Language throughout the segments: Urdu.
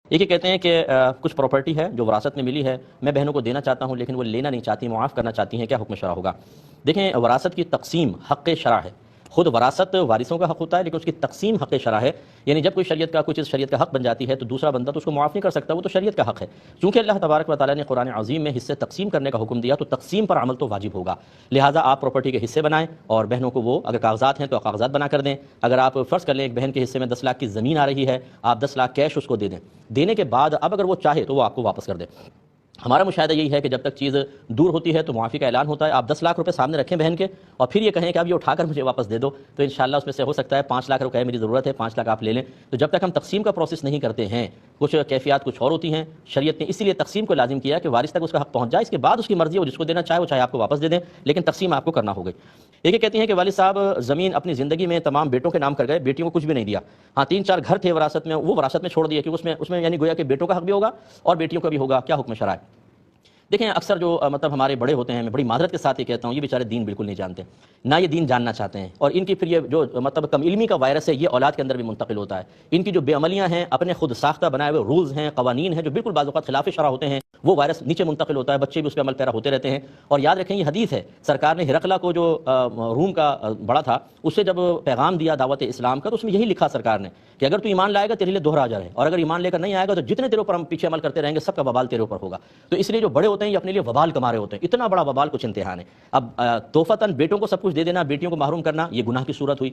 یہ کہتے ہیں کہ کچھ پراپرٹی ہے جو وراثت میں ملی ہے، میں بہنوں کو دینا چاہتا ہوں لیکن وہ لینا نہیں چاہتی، معاف کرنا چاہتی ہیں، کیا حکم شرع ہوگا؟ دیکھیں، وراثت کی تقسیم حق شرع ہے. خود وراثت وارثوں کا حق ہوتا ہے لیکن اس کی تقسیم حق شرع ہے. یعنی جب کوئی شریعت کا کچھ شریعت کا حق بن جاتی ہے تو دوسرا بندہ تو اس کو معاف نہیں کر سکتا، وہ تو شریعت کا حق ہے. چونکہ اللہ تبارک و تعالیٰ نے قرآن عظیم میں حصے تقسیم کرنے کا حکم دیا تو تقسیم پر عمل تو واجب ہوگا. لہٰذا آپ پراپرٹی کے حصے بنائیں اور بہنوں کو وہ اگر کاغذات ہیں تو کاغذات بنا کر دیں. اگر آپ فرض کر لیں ایک بہن کے حصے میں 10 لاکھ کی زمین آ رہی ہے، آپ 10 لاکھ کیش اس کو دے دیں. دینے کے بعد اب اگر وہ چاہے تو وہ آپ کو واپس کر دے. ہمارا مشاہدہ یہی ہے کہ جب تک چیز دور ہوتی ہے تو معافی کا اعلان ہوتا ہے. آپ 10 لاکھ روپے سامنے رکھیں بہن کے اور پھر یہ کہیں کہ اب یہ اٹھا کر مجھے واپس دے دو، تو انشاءاللہ اس میں سے ہو سکتا ہے 5 لاکھ روپے میری ضرورت ہے، 5 لاکھ آپ لے لیں. تو جب تک ہم تقسیم کا پروسیس نہیں کرتے ہیں، کچھ کیفیات کچھ اور ہوتی ہیں. شریعت نے اسی لیے تقسیم کو لازم کیا کہ وارث تک اس کا حق پہنچ جائے، اس کے بعد اس کی مرضی ہے، وہ جس کو دینا چاہے وہ چاہے آپ کو واپس دے دیں، لیکن تقسیم آپ کو کرنا ہوگی. یہ کہتی ہیں کہ والد صاحب زمین اپنی زندگی میں تمام بیٹوں کے نام کر گئے، بیٹیوں کو کچھ بھی نہیں دیا. ہاں 3-4 گھر تھے وراثت میں، وہ وراثت میں چھوڑ دیے کہ اس میں یعنی گویا کہ بیٹوں کا حق بھی ہوگا اور بیٹیوں کا بھی ہوگا. کیا حکم شرع ہے؟ دیکھیں، اکثر جو مطلب ہمارے بڑے ہوتے ہیں، میں بڑی معذرت کے ساتھ یہ کہتا ہوں، یہ بیچارے دین بالکل نہیں جانتے، نہ یہ دین جاننا چاہتے ہیں، اور ان کی پھر یہ جو مطلب کم علمی کا وائرس ہے یہ اولاد کے اندر بھی منتقل ہوتا ہے. ان کی جو بے عملیاں ہیں، اپنے خود ساختہ بنائے ہوئے رولز ہیں، قوانین ہیں جو بالکل بعض اوقات خلاف شرع ہوتے ہیں، وہ وائرس نیچے منتقل ہوتا ہے، بچے بھی اس پہ عمل پیرا ہوتے رہتے ہیں. اور یاد رکھیں، یہ حدیث ہے، سرکار نے ہرقلہ کو جو روم کا بڑا تھا اسے جب پیغام دیا دعوت اسلام کا تو اس میں یہی لکھا سرکار نے کہ اگر تو ایمان لائے گا تیرے لیے دوہرا اجر ہے، اور اگر ایمان لے کر نہیں آئے گا تو جتنے تیرے اوپر ہم پیچھے عمل کرتے رہیں گے سب کا وبال تیرے اوپر ہوگا. تو اس لیے جو بڑے ہوتے ہیں یہ اپنے لیے وبال کما رہے ہوتے ہیں، اتنا بڑا وبال کچھ امتحان ہے. اب توفتاً بیٹوں کو سب کچھ دے دینا، بیٹیوں کو محروم کرنا، یہ گناہ کی صورت ہوئی.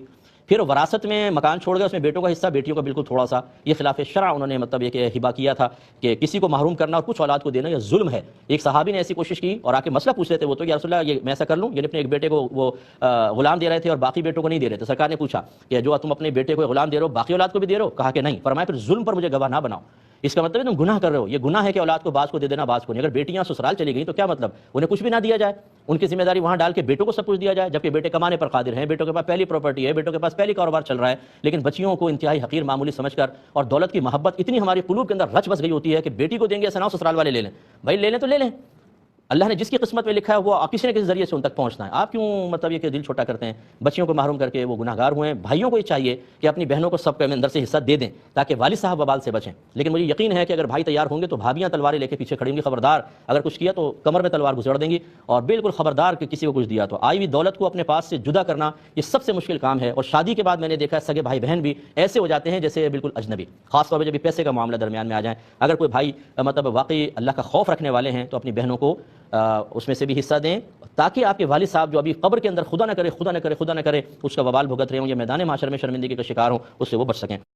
پھر وراثت میں مکان چھوڑ گئے، اس میں بیٹوں کا حصہ، بیٹیوں کا بالکل تھوڑا سا، یہ خلاف شرع انہوں نے مطلب یہ کہ ہبہ کیا تھا کہ کسی کو محروم کرنا اور کچھ اولاد کو دینا یہ ظلم ہے. ایک صحابی نے ایسی کوشش کی اور آ کے مسئلہ پوچھ رہے تھے، وہ تو یا رسول اللہ یہ میں ایسا کر لوں، یعنی اپنے ایک بیٹے کو وہ غلام دے رہے تھے اور باقی بیٹوں کو نہیں دے رہے تھے. سرکار نے پوچھا کہ جو تم اپنے بیٹے کو غلام دے رہے ہو باقی اولاد کو بھی دے رہے ہو؟ کہا کہ نہیں. فرمایا پھر ظلم پر مجھے گواہ نہ بناؤ، اس کا مطلب ہے تم گناہ کر رہے ہو. یہ گناہ ہے کہ اولاد کو بعض کو دے دینا بعض کو نہیں. اگر بیٹیاں سسرال چلی گئیں تو کیا مطلب انہیں کچھ بھی نہ دیا جائے، ان کی ذمہ داری وہاں ڈال کے بیٹوں کو سب کچھ دیا جائے، جبکہ بیٹے کمانے پر قادر ہیں، بیٹوں کے پاس پہلی پراپرٹی ہے، بیٹوں کے پاس پہلی کاروبار چل رہا ہے، لیکن بچیوں کو انتہائی حقیر معمولی سمجھ کر اور دولت کی محبت اتنی ہماری قلوب کے اندر رچ بس گئی ہوتی ہے کہ بیٹی کو دیں گے ایسا نہ ہو سسرال والے لے لیں. بھائی لے لیں تو لے لیں، اللہ نے جس کی قسمت میں لکھا ہے وہ کسی نہ کسی ذریعے سے ان تک پہنچنا ہے. آپ کیوں مطلب یہ کہ دل چھوٹا کرتے ہیں؟ بچیوں کو محروم کر کے وہ گناہ گار ہوئے ہیں. بھائیوں کو یہ چاہیے کہ اپنی بہنوں کو سب کے اندر سے حصہ دے دیں تاکہ والد صاحب وبال سے بچیں. لیکن مجھے یقین ہے کہ اگر بھائی تیار ہوں گے تو بھابیاں تلواریں لے کے پیچھے کھڑی ہوں گی، خبردار اگر کچھ کیا تو کمر میں تلوار گھسڑ دیں گی، اور بالکل خبردار کہ کسی کو کچھ دیا تو آئی ہوئی دولت کو اپنے پاس سے جدا کرنا یہ سب سے مشکل کام ہے. اور شادی کے بعد میں نے دیکھا ہے سگے بھائی بہن بھی ایسے ہو جاتے ہیں جیسے بالکل اجنبی، خاص طور پہ جب پیسے کا معاملہ درمیان میں آ جائیں. اگر کوئی بھائی مطلب واقعی اللہ کا خوف رکھنے والے ہیں تو اپنی بہنوں کو اس میں سے بھی حصہ دیں تاکہ آپ کے والد صاحب جو ابھی قبر کے اندر خدا نہ کرے اس کا وبال بھگت رہے ہوں یا میدان معاشر میں شرمندگی کا شکار ہوں، اس سے وہ بچ سکیں.